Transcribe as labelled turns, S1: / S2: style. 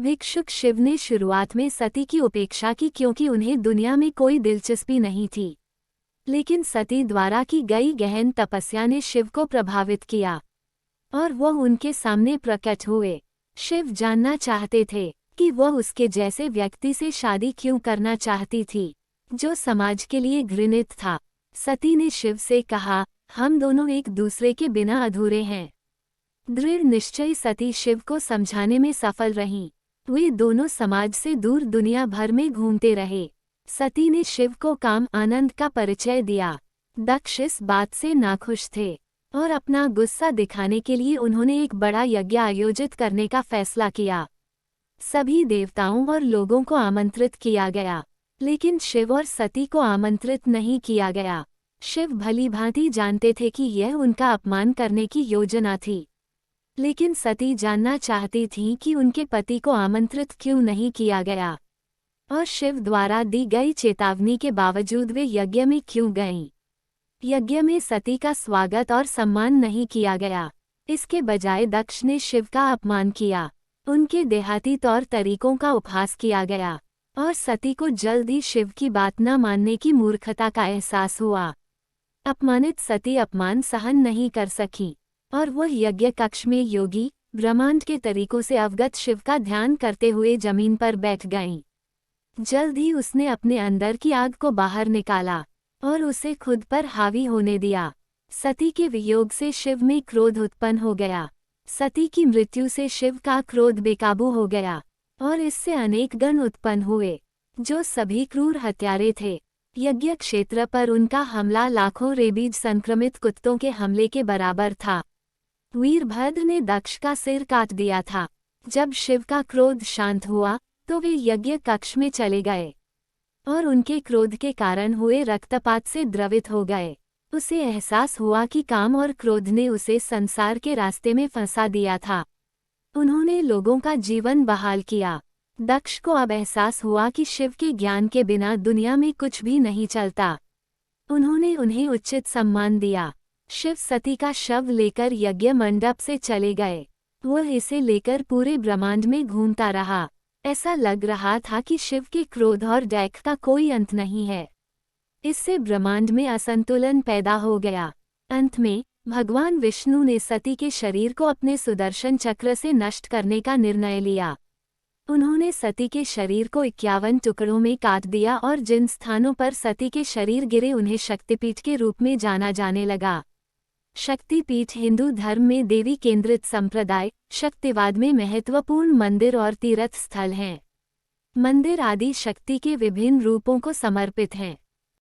S1: भिक्षुक शिव ने शुरुआत में सती की उपेक्षा की क्योंकि उन्हें दुनिया में कोई दिलचस्पी नहीं थी। लेकिन सती द्वारा की गई गहन तपस्या ने शिव को प्रभावित किया और वह उनके सामने प्रकट हुए। शिव जानना चाहते थे कि वह उसके जैसे व्यक्ति से शादी क्यों करना चाहती थी, जो समाज के लिए घृणित था। सती ने शिव से कहा, हम दोनों एक दूसरे के बिना अधूरे हैं। दृढ़ निश्चयी सती शिव को समझाने में सफल रहीं। वे दोनों समाज से दूर दुनिया भर में घूमते रहे। सती ने शिव को काम आनंद का परिचय दिया। दक्ष इस बात से नाखुश थे और अपना गुस्सा दिखाने के लिए उन्होंने एक बड़ा यज्ञ आयोजित करने का फैसला किया। सभी देवताओं और लोगों को आमंत्रित किया गया, लेकिन शिव और सती को आमंत्रित नहीं किया गया। शिव भलीभांति जानते थे कि यह उनका अपमान करने की योजना थी, लेकिन सती जानना चाहती थीं कि उनके पति को आमंत्रित क्यों नहीं किया गया और शिव द्वारा दी गई चेतावनी के बावजूद वे यज्ञ में क्यों गईं। यज्ञ में सती का स्वागत और सम्मान नहीं किया गया। इसके बजाय दक्ष ने शिव का अपमान किया। उनके देहाती तौर तरीकों का उपहास किया गया और सती को जल्द ही शिव की बात न मानने की मूर्खता का एहसास हुआ। अपमानित सती अपमान सहन नहीं कर सकी और वह यज्ञ कक्ष में योगी ब्रह्मांड के तरीकों से अवगत शिव का ध्यान करते हुए जमीन पर बैठ गईं। जल्द ही उसने अपने अंदर की आग को बाहर निकाला और उसे खुद पर हावी होने दिया। सती के वियोग से शिव में क्रोध उत्पन्न हो गया। सती की मृत्यु से शिव का क्रोध बेकाबू हो गया और इससे अनेक गण उत्पन्न हुए, जो सभी क्रूर हत्यारे थे। यज्ञ क्षेत्र पर उनका हमला लाखों रेबीज संक्रमित कुत्तों के हमले के बराबर था। वीरभद्र ने दक्ष का सिर काट दिया था। जब शिव का क्रोध शांत हुआ तो वे यज्ञ कक्ष में चले गए और उनके क्रोध के कारण हुए रक्तपात से द्रवित हो गए। उसे एहसास हुआ कि काम और क्रोध ने उसे संसार के रास्ते में फंसा दिया था। उन्होंने लोगों का जीवन बहाल किया। दक्ष को अब एहसास हुआ कि शिव के ज्ञान के बिना दुनिया में कुछ भी नहीं चलता। उन्होंने उन्हें उचित सम्मान दिया। शिव सती का शव लेकर यज्ञ मंडप से चले गए। वह इसे लेकर पूरे ब्रह्मांड में घूमता रहा। ऐसा लग रहा था कि शिव के क्रोध और डैक का कोई अंत नहीं है। इससे ब्रह्मांड में असंतुलन पैदा हो गया। अंत में भगवान विष्णु ने सती के शरीर को अपने सुदर्शन चक्र से नष्ट करने का निर्णय लिया। उन्होंने सती के शरीर को 51 टुकड़ों में काट दिया और जिन स्थानों पर सती के शरीर गिरे उन्हें शक्तिपीठ के रूप में जाना जाने लगा। शक्तिपीठ हिंदू धर्म में देवी केंद्रित संप्रदाय, शक्तिवाद में महत्वपूर्ण मंदिर और तीर्थ स्थल हैं। मंदिर आदि शक्ति के विभिन्न रूपों को समर्पित हैं।